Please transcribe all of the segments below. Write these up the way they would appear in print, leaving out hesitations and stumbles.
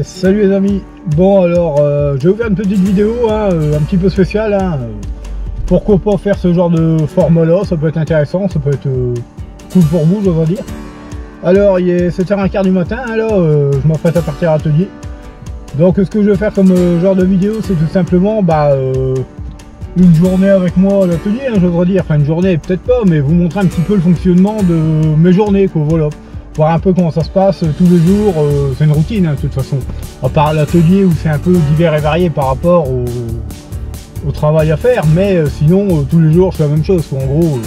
Salut les amis. Bon alors, je vais vous faire une petite vidéo, un petit peu spéciale. Pourquoi pas faire ce genre de format là, ça peut être intéressant, ça peut être cool pour vous, je dois dire. Alors, il est 7h15 du matin, je m'apprête à partir à l'atelier. Donc ce que je vais faire comme genre de vidéo, c'est tout simplement une journée avec moi à l'atelier, je dois dire. Enfin une journée, peut-être pas, mais vous montrer un petit peu le fonctionnement de mes journées, quoi, voilà. Voir un peu comment ça se passe tous les jours, c'est une routine de toute façon. À part l'atelier où c'est un peu divers et varié par rapport au travail à faire, mais sinon tous les jours je fais la même chose. En gros,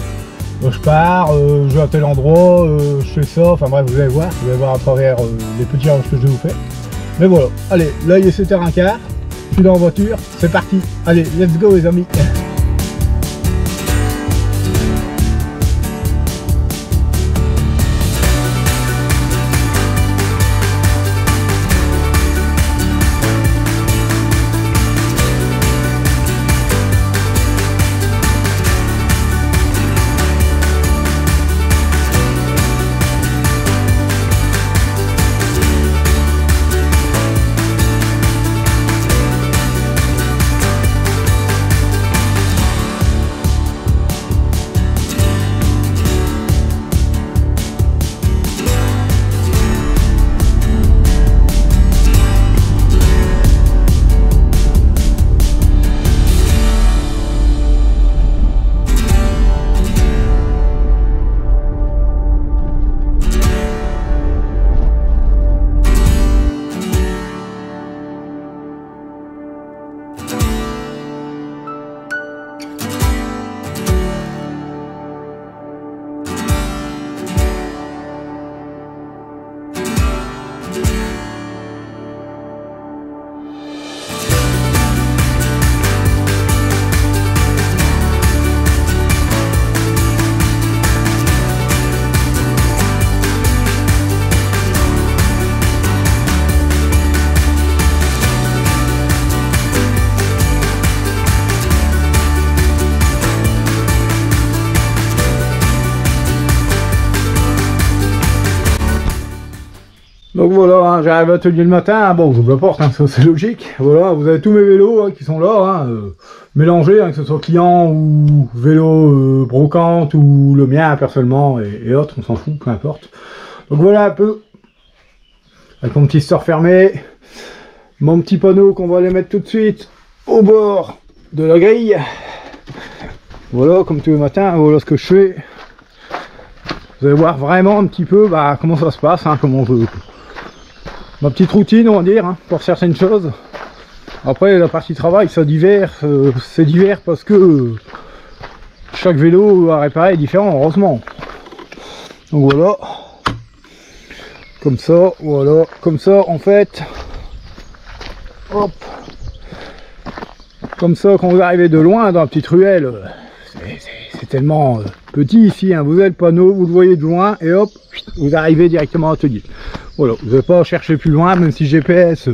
je pars, je vais à tel endroit, je fais ça, enfin bref, vous allez voir à travers les petits ranges que je vais vous faire. Mais voilà, allez, là il est 7h15, je suis dans la voiture, c'est parti, allez, let's go les amis. Donc voilà, j'arrive à l'atelier le matin, bon j'ouvre la porte, ça c'est logique, voilà, vous avez tous mes vélos qui sont là, mélangés, que ce soit client ou vélo brocante ou le mien personnellement et autres, on s'en fout, peu importe. Donc voilà un peu, avec mon petit store fermé, mon petit panneau qu'on va aller mettre tout de suite au bord de la grille. Voilà, comme tous les matins, voilà ce que je fais. Vous allez voir vraiment un petit peu comment ça se passe, comment je... Ma petite routine, on va dire, pour certaines choses. Après, la partie travail, ça divers, c'est divers parce que chaque vélo à réparer est différent, heureusement. Donc voilà. Comme ça, voilà. Comme ça, en fait. Hop. Comme ça, quand vous arrivez de loin dans la petite ruelle, c'est tellement petit ici, vous avez le panneau, vous le voyez de loin, et hop, vous arrivez directement à l'atelier. Voilà, vous n'avez pas à chercher plus loin, même si GPS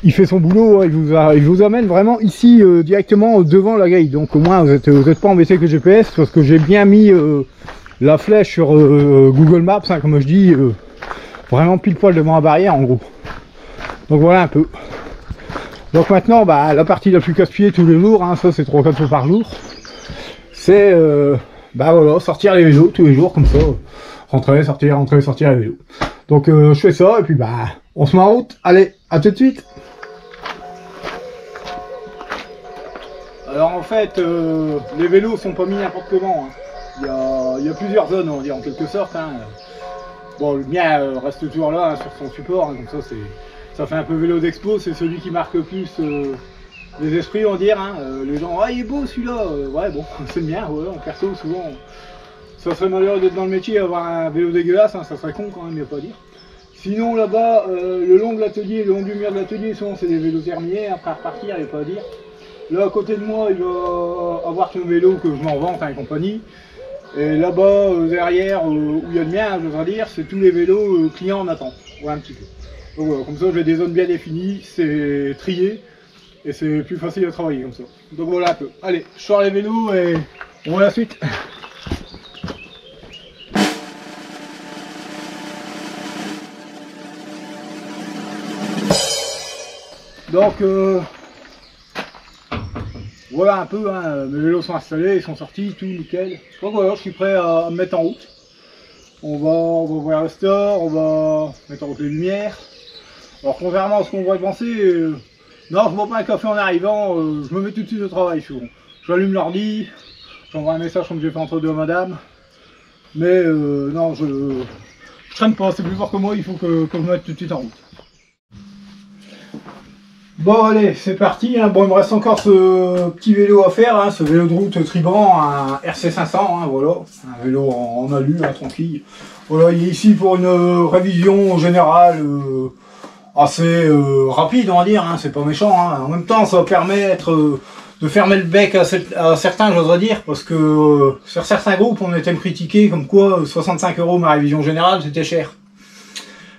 il fait son boulot, il vous amène vraiment ici directement devant la grille. Donc au moins vous êtes pas embêté que le GPS, parce que j'ai bien mis la flèche sur Google Maps, comme je dis, vraiment pile poil devant la barrière en gros. Donc voilà un peu. Donc maintenant la partie la plus casse-pied tous les jours, ça c'est 3-4 fois par jour, c'est voilà, sortir les vélos tous les jours comme ça. Rentrer, sortir les vélos. Donc je fais ça et puis on se met en route. Allez, à tout de suite. Alors en fait, les vélos sont pas mis n'importe comment. Il y a plusieurs zones, on va dire, en quelque sorte. Bon, le mien reste toujours là sur son support, comme ça fait un peu vélo d'expo. C'est celui qui marque le plus les esprits, on va dire. Les gens, il est beau celui-là. Ouais, bon, c'est le mien. Ouais, en perso, souvent. Ça serait malheureux d'être dans le métier et avoir un vélo dégueulasse, ça serait con quand même, il n'y a pas à dire. Sinon là-bas, le long de l'atelier, le long du mur de l'atelier, souvent c'est des vélos terminés, après à repartir, il n'y a pas à dire. Là à côté de moi, il va avoir son vélo que je m'en vends et compagnie. Et là-bas, derrière, où il y a le mien, je veux dire, c'est tous les vélos clients en attente. Voilà un petit peu. Donc voilà, comme ça j'ai des zones bien définies, c'est trié. Et c'est plus facile à travailler comme ça. Donc voilà un peu. Allez, je sors les vélos et on voit la suite. Donc voilà un peu, hein, mes vélos sont installés, ils sont sortis, tout nickel. Donc voilà, je suis prêt à me mettre en route. On va ouvrir le store, on va mettre en route les lumières. Alors contrairement à ce qu'on pourrait penser, non, je ne bois pas un café en arrivant, je me mets tout de suite au travail souvent. J'allume l'ordi, j'envoie un message comme j'ai fait entre deux à madame. Mais non, je traîne pas, c'est plus fort que moi, il faut que je me mette tout de suite en route. Bon allez, c'est parti, hein. Bon, il me reste encore ce petit vélo à faire, hein, ce vélo de route Triban, un RC500, hein, voilà, un vélo en alu, hein, tranquille. Voilà, il est ici pour une révision générale assez rapide, on va dire, hein, c'est pas méchant, hein. En même temps ça va permettre de fermer le bec à certains, j'oserais dire, parce que sur certains groupes on était me critiquer comme quoi 65 € ma révision générale c'était cher.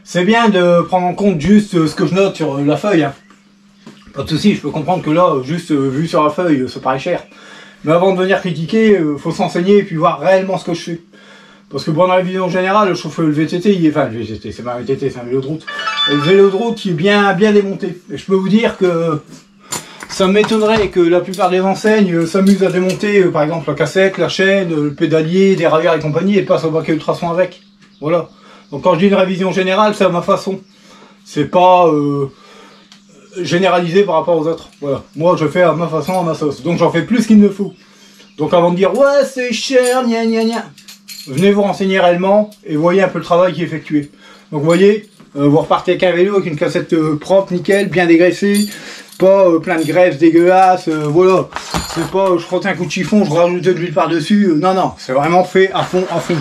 C'est bien de prendre en compte juste ce que je note sur la feuille, hein. Pas de souci, je peux comprendre que là, juste vu sur la feuille, ça paraît cher. Mais avant de venir critiquer, faut s'enseigner et puis voir réellement ce que je fais. Parce que pour la révision générale, je chauffe le VTT, enfin le VTT, c'est pas un VTT, c'est un vélo de route. Et le vélo de route il est bien démonté. Et je peux vous dire que ça m'étonnerait que la plupart des enseignes s'amusent à démonter, par exemple, la cassette, la chaîne, le pédalier, des ravières et compagnie, et passent au baquet ultrason avec. Voilà. Donc quand je dis une révision générale, c'est à ma façon. C'est pas généralisé par rapport aux autres. Voilà. Moi, je fais à ma façon, à ma sauce. Donc j'en fais plus qu'il ne faut. Donc avant de dire, ouais, c'est cher, gna gna gna, venez vous renseigner réellement et voyez un peu le travail qui est effectué. Donc vous voyez, vous repartez avec un vélo avec une cassette propre, nickel, bien dégraissée. Pas plein de greffes dégueulasses, voilà. C'est pas je frotte un coup de chiffon, je rajoute de l'huile par-dessus. Non, non, c'est vraiment fait à fond, à fond.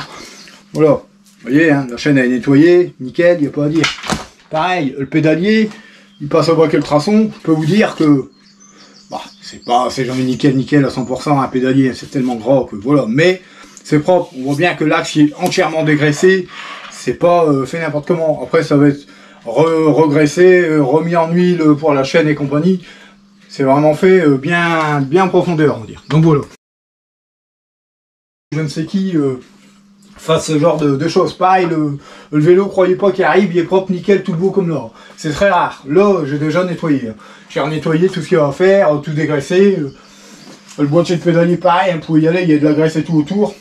Voilà. Vous voyez, hein, la chaîne elle est nettoyée, nickel, il n'y a pas à dire. Pareil, le pédalier, il passe au baquet ultrason. Je peux vous dire que bah, c'est jamais nickel à 100% un pédalier, c'est tellement gras que voilà. Mais c'est propre, on voit bien que l'axe est entièrement dégraissé. C'est pas fait n'importe comment. Après, ça va être regraissé, remis en huile pour la chaîne et compagnie. C'est vraiment fait bien en profondeur, on va dire. Donc voilà. Je ne sais qui fasse ce genre de choses. Pareil, le vélo, croyez pas qu'il arrive, il est propre, nickel, tout beau comme là. C'est très rare. Là, j'ai déjà nettoyé. J'ai nettoyé tout ce qu'il y a à faire, tout dégraissé. Le boîtier de pédalier, pareil, vous pouvez y aller, il y a de la graisse et tout autour.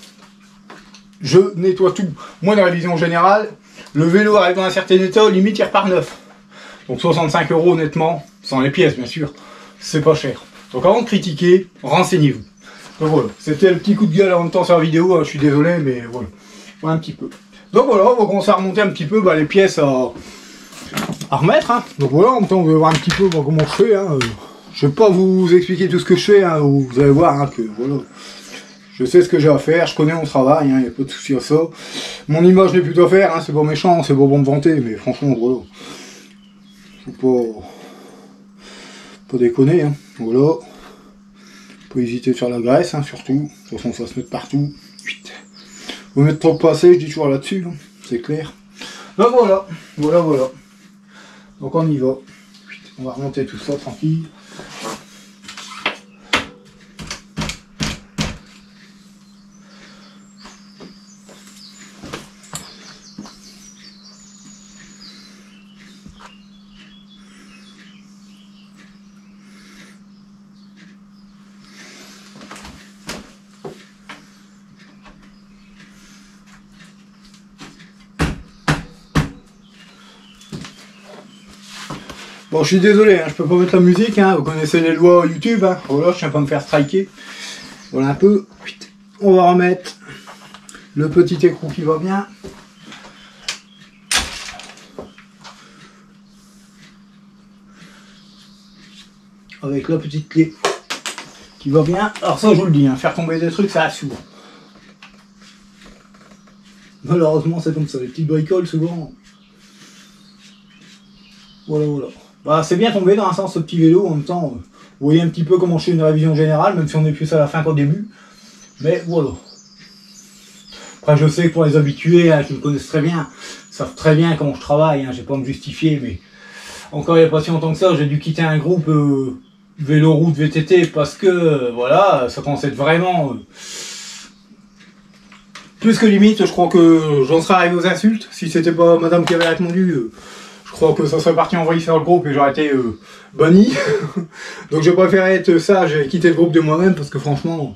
Je nettoie tout. Moi, dans la révision générale, le vélo arrive dans un certain état, limite il repart neuf. Donc 65 € honnêtement, sans les pièces bien sûr, c'est pas cher. Donc avant de critiquer, renseignez-vous. Donc voilà, c'était le petit coup de gueule en même temps sur la vidéo, hein, je suis désolé, mais voilà. Voilà un petit peu. Donc voilà, on va commencer à remonter un petit peu les pièces à remettre. Hein. Donc voilà, en même temps, vous allez voir un petit peu comment je fais. Hein. Je vais pas vous expliquer tout ce que je fais, hein, vous allez voir hein, que voilà. Je sais ce que j'ai à faire, je connais mon travail, il n'y a pas de souci à ça. Mon image n'est plus à faire, hein, c'est pas méchant, c'est pas bon de vanter, mais franchement, voilà. Faut pas déconner, hein. Voilà. Pas hésiter de faire la graisse, hein, surtout. De toute façon, ça va se mettre partout. Vous mettre trop passé, je dis toujours là-dessus, hein. C'est clair. Donc voilà, voilà. Donc on y va. On va remonter tout ça tranquille. Bon, je suis désolé, hein, je peux pas mettre la musique, hein, vous connaissez les lois YouTube, hein, voilà, je tiens pas à me faire striker. Voilà un peu. On va remettre le petit écrou qui va bien. Avec la petite clé qui va bien. Alors ça, je vous le dis, hein, faire tomber des trucs, ça assure. Malheureusement, c'est comme ça, les petites bricoles, souvent. Voilà. Bah, c'est bien tombé dans un sens ce petit vélo, en même temps, vous voyez un petit peu comment je fais une révision générale, même si on est plus à la fin qu'au début. Mais voilà. Après, je sais que pour les habitués, hein, qui me connaissent très bien, savent très bien comment je travaille, hein, j'ai pas à me justifier, mais encore il n'y a pas si longtemps que ça, j'ai dû quitter un groupe vélo-route VTT parce que, voilà, ça commençait à être vraiment plus que limite. Je crois que j'en serais arrivé aux insultes, si c'était pas madame qui avait répondu. Je crois que ça serait parti envoyer sur le groupe et j'aurais été banni. Donc j'ai préféré être sage et quitter le groupe de moi-même parce que franchement,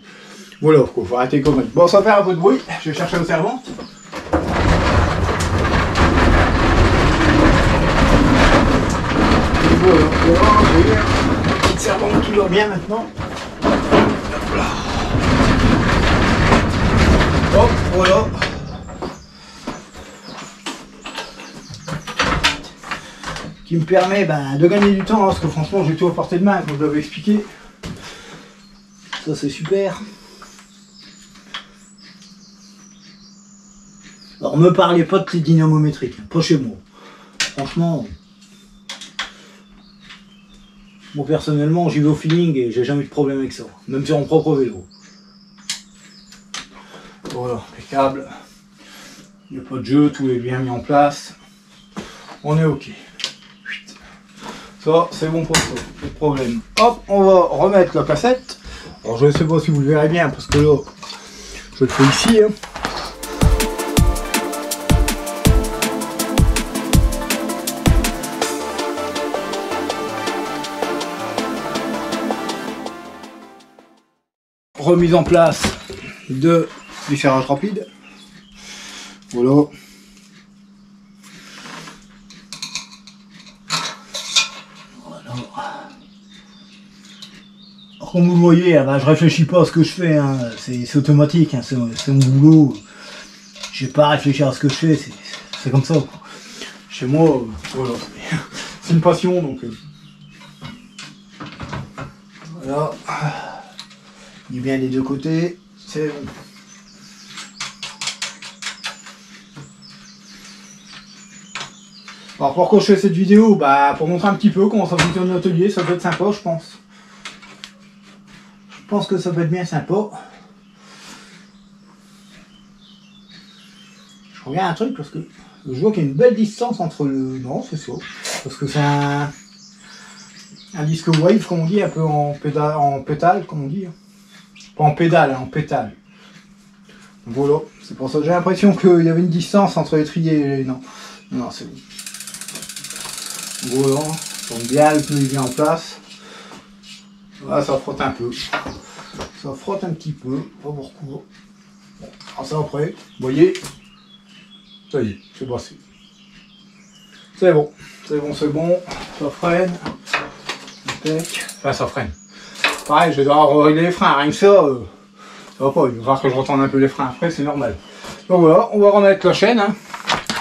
voilà, faut arrêter comme bon, ça va faire un peu de bruit, je vais chercher une servante. Et voilà, j'ai une petite servante qui va bien maintenant. Hop là. Hop, voilà. Qui me permet de gagner du temps, hein, parce que franchement j'ai tout à portée de main, comme je l'avais expliqué. Ça c'est super. Alors me parlez pas de clé dynamométrique, pas chez moi. Franchement, moi personnellement j'y vais au feeling et j'ai jamais eu de problème avec ça, même sur mon propre vélo. Voilà, impeccable. Il n'y a pas de jeu, tout est bien mis en place. On est ok. Ça, c'est bon pour ça, pas de problème. Hop, on va remettre la cassette. Alors je ne sais pas si vous le verrez bien, parce que là, je le fais ici. Hein. Remise en place de du serrage rapide. Voilà. Comme vous le voyez, je réfléchis pas à ce que je fais, hein. C'est automatique, hein. C'est mon boulot. Je vais pas réfléchir à ce que je fais, c'est comme ça. Quoi. Chez moi, voilà, c'est une passion donc. Voilà. Il est bien des deux côtés, c'est bon. Alors pourquoi je fais cette vidéo? Pour montrer un petit peu comment ça fonctionne l'atelier, ça peut être sympa je pense. Je pense que ça peut être bien sympa. Je regarde un truc parce que je vois qu'il y a une belle distance entre le... Non, c'est ça. Parce que c'est un disque wave, comme on dit, un peu en pétale, comme on dit. Pas en pédale, en pétale. Voilà, c'est pour ça que j'ai l'impression qu'il y avait une distance entre l'étrier et les... Non, non, c'est bon. Voilà, on tourne bien, le pneu est bien en place. Voilà, ça frotte un peu. Ça frotte un petit peu, pas beaucoup. Bon, alors ça après, vous voyez, ça y est, c'est brassé. C'est bon, c'est bon, c'est bon. Ça freine. Enfin, ça freine. Pareil, je vais devoir régler les freins, rien que ça. Ça va pas, il va falloir que je retourne un peu les freins après, c'est normal. Donc voilà, on va remettre la chaîne. Hein,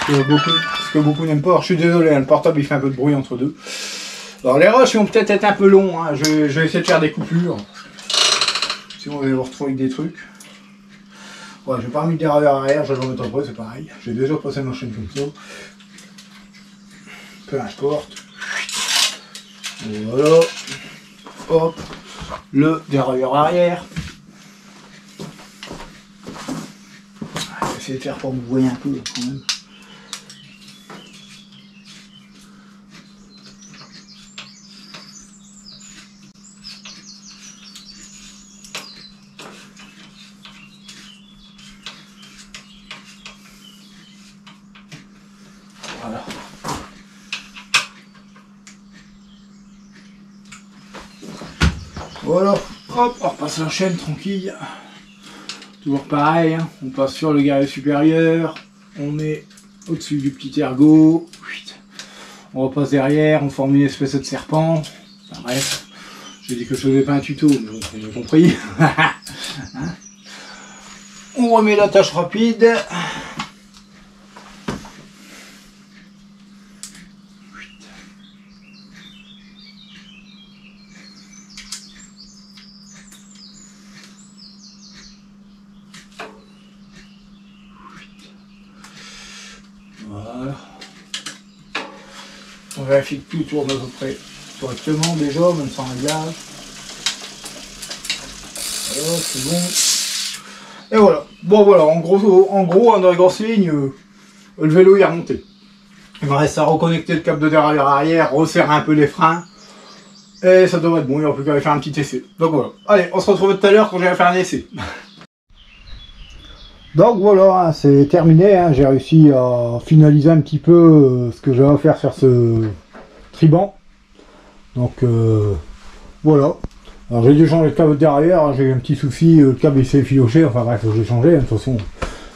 ce que beaucoup n'aiment pas. Alors, je suis désolé, hein, le portable il fait un peu de bruit entre deux. Alors les rushs vont peut-être être un peu longs, hein. Je vais essayer de faire des coupures. Sinon on va vous retrouver avec des trucs. Ouais, j'ai pas remis le dérailleur arrière, je vais le remettre après, c'est pareil. J'ai déjà passé ma chaîne comme ça. Peu importe. Voilà. Hop. Le dérailleur arrière. Je vais essayer de faire pour que vous voyez un peu quand même. Voilà. Voilà, hop, on repasse la chaîne tranquille. Toujours pareil, hein. On passe sur le guerrier supérieur, on met au-dessus du petit ergot, on repasse derrière, on forme une espèce de serpent. Enfin, bref, j'ai dit que je faisais pas un tuto, mais bon, vous avez compris. Hein, on remet la tâche rapide. Voilà. On vérifie que tout tourne à peu près correctement déjà, même sans réglage. Voilà, c'est bon. Et voilà. Bon voilà, en gros, dans les grosses lignes, le vélo est remonté. Il me reste à reconnecter le câble de dérailleur arrière, resserrer un peu les freins. Et ça devrait être bon, il n'y a plus qu'à faire un petit essai. Donc voilà. Allez, on se retrouve tout à l'heure quand je vais faire un essai. Donc voilà, hein, c'est terminé, hein, j'ai réussi à finaliser un petit peu ce que j'avais à faire sur ce triban. Donc voilà. Alors j'ai dû changer le câble derrière, hein, j'ai eu un petit souci, le câble il s'est filoché, enfin bref, j'ai changé, hein, de toute façon,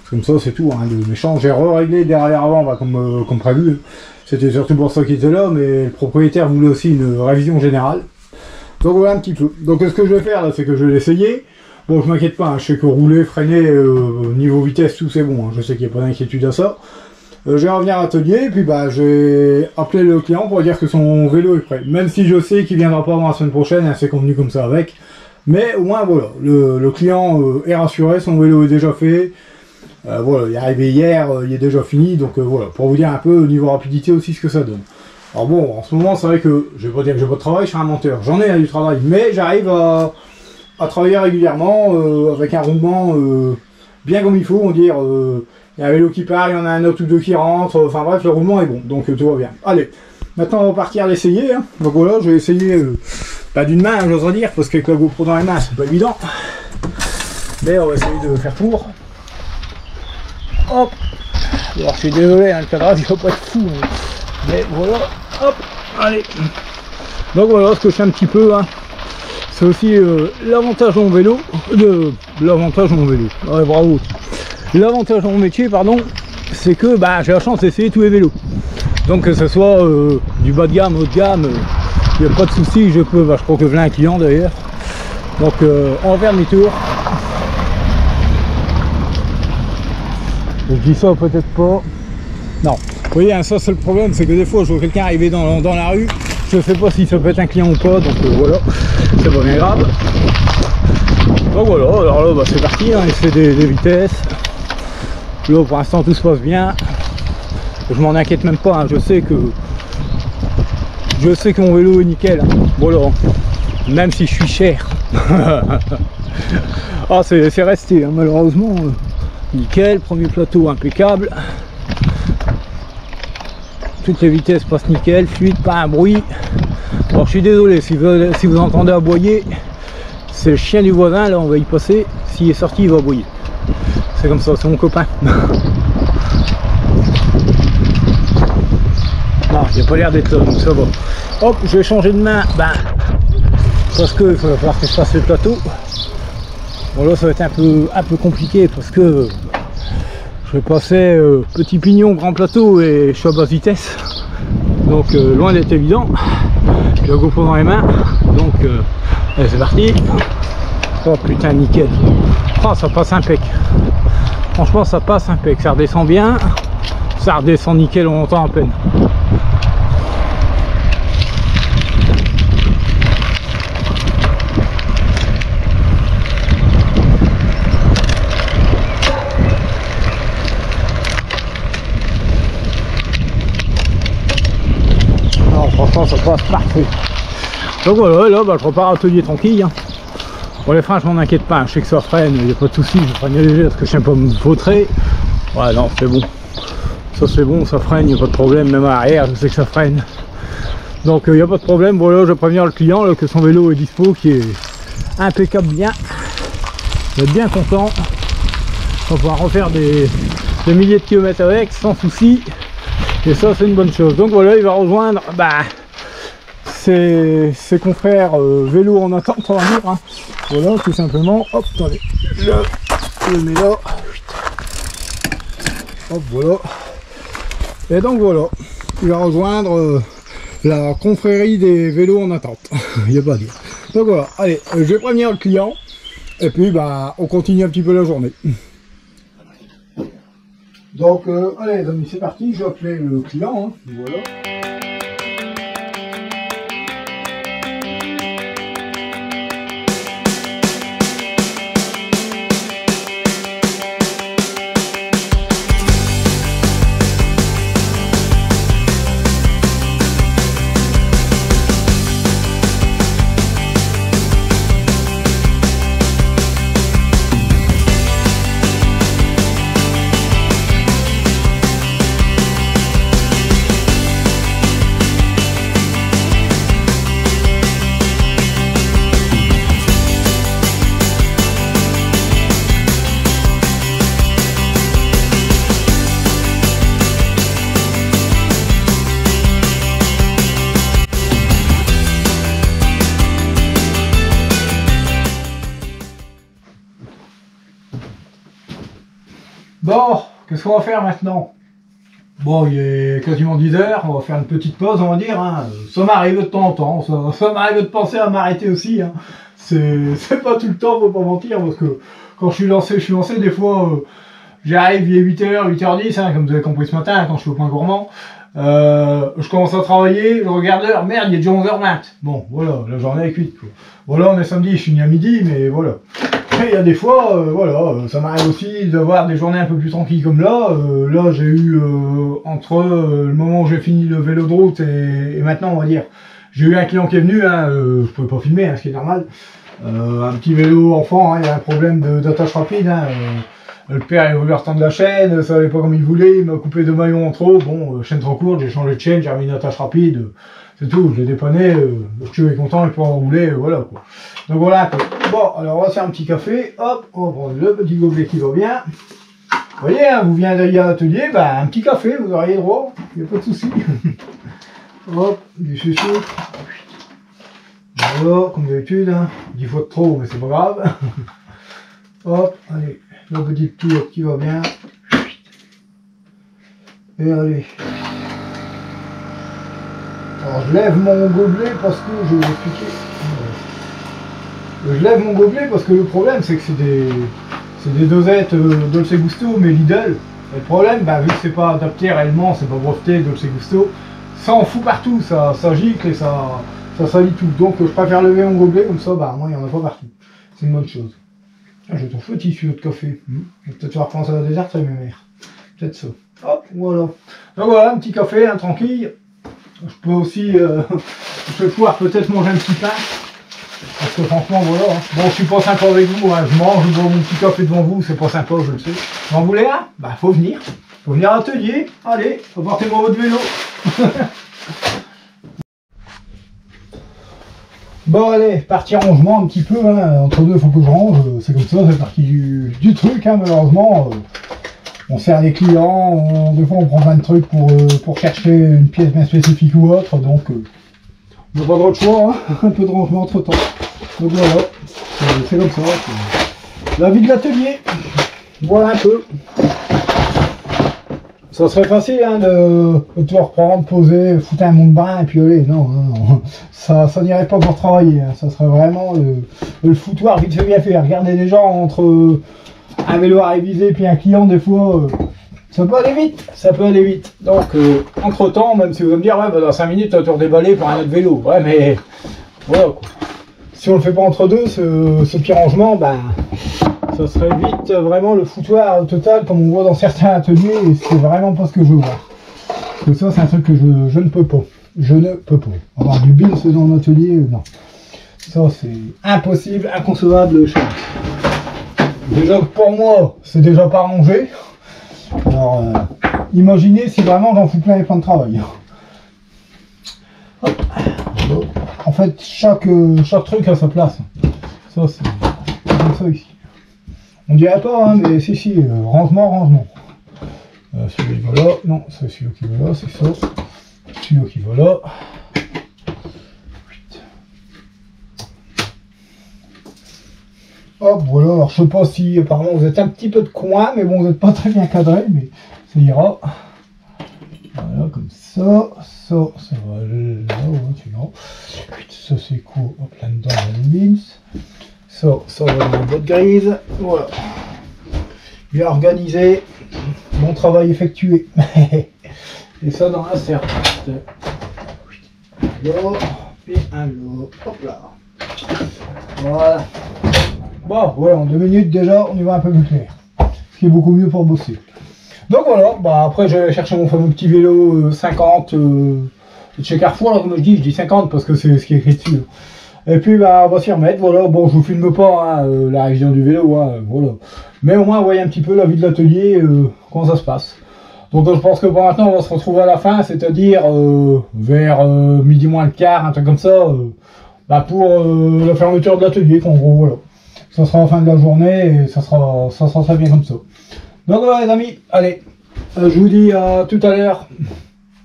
comme ça c'est tout, hein, le méchant. J'ai réglé derrière avant, bah, comme prévu, c'était surtout pour ça qu'il était là, mais le propriétaire voulait aussi une révision générale. Donc voilà un petit peu. Donc ce que je vais faire là, c'est que je vais l'essayer. Bon, je m'inquiète pas, hein, je sais que rouler, freiner, niveau vitesse, tout c'est bon, hein, je sais qu'il n'y a pas d'inquiétude à ça. Je vais revenir à l'atelier, et puis bah j'ai appelé le client pour dire que son vélo est prêt. Même si je sais qu'il viendra pas avant la semaine prochaine, hein, c'est convenu comme ça avec. Mais au moins voilà, le client est rassuré, son vélo est déjà fait. Voilà, il est arrivé hier, il est déjà fini, donc voilà, pour vous dire un peu au niveau rapidité aussi ce que ça donne. Alors bon, en ce moment c'est vrai que, je vais pas dire que j'ai pas de travail, je suis un menteur, j'en ai du travail, mais j'arrive à travailler régulièrement, avec un roulement bien comme il faut, on dire. Il y a un vélo qui part, il y en a un autre ou deux qui rentrent, enfin bref, le roulement est bon, donc tout va bien. Allez, maintenant on va partir l'essayer, hein. Donc voilà, je vais essayer, pas d'une main, j'oserais dire, parce qu'avec la GoPro dans les mains, c'est pas évident. Mais on va essayer de faire tour. Hop. Alors je suis désolé, hein, le cadrage il va pas être fou, mais voilà, hop, allez. Donc voilà ce que je fais un petit peu, hein. C'est aussi l'avantage de mon vélo, l'avantage de mon vélo, ouais, bravo. L'avantage de mon métier, pardon, c'est que bah, j'ai la chance d'essayer tous les vélos. Donc que ce soit du bas de gamme, haut de gamme, il n'y a pas de souci, je peux, bah, je crois que je l'ai un client d'ailleurs. Donc on va faire demi-tour. Je dis ça peut-être pas. Non. Vous voyez, hein, ça c'est le problème, c'est que des fois je vois quelqu'un arriver dans la rue, je ne sais pas si ça peut être un client ou pas, donc voilà, c'est pas bien grave. Donc voilà, alors là bah, c'est parti, hein, il fait des vitesses. Là pour l'instant tout se passe bien. Je m'en inquiète même pas, hein, je sais que mon vélo est nickel. Hein. Voilà. Même si je suis cher. Ah c'est resté, hein, malheureusement. Nickel, premier plateau impeccable. Toutes les vitesses passent nickel, fluide, pas un bruit. Alors je suis désolé si vous entendez aboyer, c'est le chien du voisin, là on va y passer. S'il est sorti il va aboyer. C'est comme ça, c'est mon copain. Non, il n'a pas l'air d'être là, donc ça va. Hop, je vais changer de main, parce que il va falloir que je fasse le plateau. Bon là ça va être un peu compliqué parce que je vais passer petit pignon, grand plateau et je suis à basse vitesse. Donc loin d'être évident. J'ai la GoPro dans les mains. Donc allez, c'est parti. Oh putain nickel. Oh ça passe impec. Franchement ça passe impec. Ça redescend bien. Ça redescend nickel, on entend à peine. Ça passe parfait. Donc voilà, là je repars à l'atelier tranquille. Hein. Pour les freins je m'en inquiète pas, hein. Je sais que ça freine, il n'y a pas de souci, je freine léger parce que je sais pas me vautrer. Ouais non c'est bon. Ça c'est bon, ça freine, il n'y a pas de problème, même à l'arrière je sais que ça freine. Donc il n'y a pas de problème, voilà je vais prévenir le client là, que son vélo est dispo, qui est impeccable bien. Il va être bien content. On va pouvoir refaire des milliers de kilomètres avec sans souci. Et ça c'est une bonne chose. Donc voilà, il va rejoindre ses confrères vélo en attente, on va dire. Hein. Voilà, tout simplement. Hop, attendez, je le mets là. Hop, voilà. Et donc voilà, il va rejoindre la confrérie des vélos en attente. Il n'y a pas à dire. Donc voilà, allez, je vais prévenir le client. Et puis on continue un petit peu la journée. Donc allez les amis, c'est parti, je vais appeler le client, hein. Voilà. Bon, qu'est-ce qu'on va faire maintenant? Bon, il est quasiment 10 h, on va faire une petite pause, on va dire. Hein. Ça m'arrive de temps en temps, ça m'arrive de penser à m'arrêter aussi. Hein. C'est pas tout le temps, faut pas mentir, parce que quand je suis lancé, des fois, j'arrive, il est 8 h, 8 h 10, hein, comme vous avez compris ce matin, quand je suis au point gourmand. Je commence à travailler, je regarde l'heure, merde, il est déjà 11 h 20. Bon, voilà, la journée est cuite. Quoi. Voilà, on est samedi, je finis à midi, mais voilà. Et il y a des fois, voilà, ça m'arrive aussi d'avoir des journées un peu plus tranquilles comme là. Là, j'ai eu, entre le moment où j'ai fini le vélo de route et maintenant, on va dire, j'ai eu un client qui est venu, hein, je pouvais pas filmer, hein, ce qui est normal. Un petit vélo enfant, hein, il y a un problème d'attache rapide. Hein, le père il voulait retendre la chaîne, ça allait pas comme il voulait, il m'a coupé 2 maillons en trop, bon, chaîne trop courte, j'ai changé de chaîne, j'ai remis une attache rapide, c'est tout, je l'ai dépanné, le tuyau est content, il peut en rouler, voilà quoi. Donc voilà, bon, alors on va faire un petit café, hop, on va prendre le petit gobelet qui va bien. Vous voyez, hein, vous viendriez à l'atelier, bah, un petit café, vous auriez droit, il n'y a pas de souci. Hop, du sucre. Voilà, comme d'habitude, hein, 10 fois de trop, mais c'est pas grave. Hop, allez. La petite tour qui va bien. Et allez. Alors je lève mon gobelet parce que je vais vous expliquer. Je lève mon gobelet parce que le problème c'est que c'est des dosettes Dolce Gusto mais Lidl. Et le problème, bah, vu que c'est pas adapté réellement, c'est pas breveté Dolce Gusto, ça en fout partout, ça gicle et ça salit tout. Donc je préfère lever mon gobelet comme ça, bah moi il n'y en a pas partout. C'est une bonne chose. Ah, j'ai ton petit tuyau de café. Je vais peut-être faire penser à la déserte avec mes mères. Peut-être ça. Hop, voilà. Donc voilà, un petit café, un tranquille. Je peux aussi, je vais pouvoir peut-être manger un petit pain. Parce que franchement, voilà. Hein. Bon, je suis pas sympa avec vous. Hein. Je mange, je bois mon petit café devant vous. C'est pas sympa, je le sais. Vous en voulez un? Bah, faut venir. Faut venir à l'atelier. Allez, apportez-moi votre vélo. Bon allez, partie rangement un petit peu, hein. Entre deux il faut que je range, c'est comme ça, c'est partie du truc, hein. Malheureusement, on sert les clients, des fois on prend plein de trucs pour chercher une pièce bien spécifique ou autre, donc on n'a pas trop de choix, hein. Un peu de rangement entre temps. Donc voilà, c'est comme ça, la vie de l'atelier, voilà un peu. Ça serait facile hein, de tout reprendre, poser, foutre un monde bain et puis aller. Non, non, ça n'irait pas pour travailler. Hein. Ça serait vraiment le foutoir vite fait bien fait. Regardez les gens entre un vélo à réviser et puis un client, des fois, ça peut aller vite. Ça peut aller vite. Donc, entre temps, même si vous allez me dire, ouais, bah, dans 5 minutes, tu vas te redéballer pour un autre vélo. Ouais, mais voilà quoi. Si on le fait pas entre deux, ce petit rangement, ben. Ça serait vite vraiment le foutoir total comme on voit dans certains ateliers et c'est vraiment pas ce que je veux voir. Parce que ça c'est un truc que je ne peux pas. Je ne peux pas. Avoir du bins dans un atelier, non. Ça c'est impossible, inconcevable chez moi. Déjà que pour moi c'est déjà pas rangé. Alors imaginez si vraiment j'en fous plein et plein de travail. Hop. En fait chaque truc a sa place. Ça c'est comme ça ici. On dirait pas, hein, mais si, rangement. Celui qui va là, non, c'est celui qui va là, c'est ça. Celui qui va là. Hop, voilà, alors je sais pas si apparemment vous êtes un petit peu de coin, mais bon, vous n'êtes pas très bien cadré, mais ça ira. Voilà, comme ça, ça va là, ouais, tu vois. Ça c'est cool, hop, là-dedans, la bins. Ça va dans la boîte grise, voilà. Bien organisé, bon travail effectué. Et ça dans la serpente. Là, et un lot, hop là. Voilà. Bon, ouais, en 2 minutes déjà, on y va un peu plus clair. Ce qui est beaucoup mieux pour bosser. Donc voilà, bah après je vais chercher mon fameux petit vélo 50 de chez Carrefour, là, comme je dis 50 parce que c'est ce qui est écrit dessus. Et puis bah, on va s'y remettre, voilà, bon je vous filme pas hein, la révision du vélo, hein, voilà. Mais au moins vous voyez un petit peu la vie de l'atelier, comment ça se passe. Donc je pense que pour maintenant on va se retrouver à la fin, c'est-à-dire vers midi moins le quart, un truc comme ça, bah, pour la fermeture de l'atelier, qu'en gros voilà. Ça sera la fin de la journée et ça sera très bien comme ça. Donc voilà les amis, allez, je vous dis à tout à l'heure.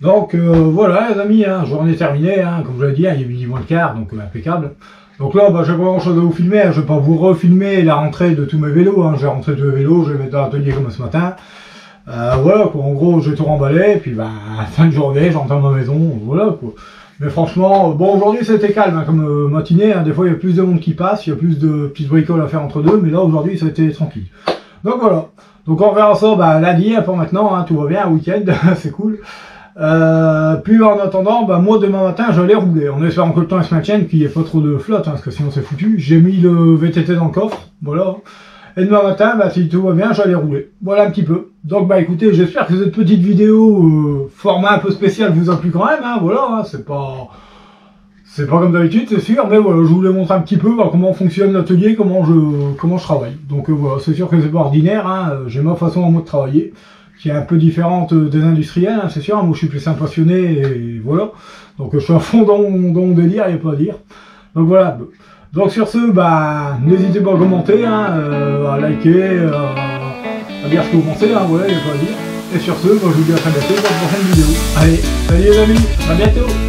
Donc voilà les amis, hein, journée terminée, hein, comme je l'ai dit, hein, il y a midi moins le quart, donc impeccable. Donc là, bah, j'ai pas grand chose à vous filmer, hein. Je vais pas vous refilmer la rentrée de tous mes vélos, hein. J'ai rentré tous les vélos, je vais les mettre dans l'atelier comme ce matin. Voilà quoi, en gros je vais tout remballer, et puis bah, à la fin de journée, j'entre dans ma maison, voilà quoi. Mais franchement, bon aujourd'hui c'était calme hein, comme matinée, hein. Des fois il y a plus de monde qui passe, il y a plus de petites bricoles à faire entre deux, mais là aujourd'hui ça a été tranquille. Donc voilà, donc on verra ça bah, lundi, hein, pour maintenant, hein, tout va bien, week-end, c'est cool. Puis en attendant, bah, moi demain matin j'allais rouler, en espérant que le temps se maintienne, qu'il n'y ait pas trop de flotte, hein, parce que sinon c'est foutu. J'ai mis le VTT dans le coffre, voilà. Et demain matin, bah, si tout va bien, j'allais rouler. Voilà un petit peu. Donc bah écoutez, j'espère que cette petite vidéo, format un peu spécial, vous a plu quand même, hein, voilà, hein, c'est pas comme d'habitude, c'est sûr, mais voilà, je voulais montrer un petit peu bah, comment fonctionne l'atelier, comment je travaille. Donc voilà, c'est sûr que c'est pas ordinaire, hein, j'ai ma façon à moi de travailler, qui est un peu différente des industriels, hein, c'est sûr, moi je suis plus un passionné, et voilà. Donc je suis à fond dans mon délire, il n'y a pas à dire. Donc voilà. Donc sur ce, bah, n'hésitez pas à commenter, hein, à liker, à dire ce que vous pensez, hein, voilà, il n'y a pas à dire. Et sur ce, bah, je vous dis à très bientôt pour une prochaine vidéo. Allez, salut les amis, à bientôt.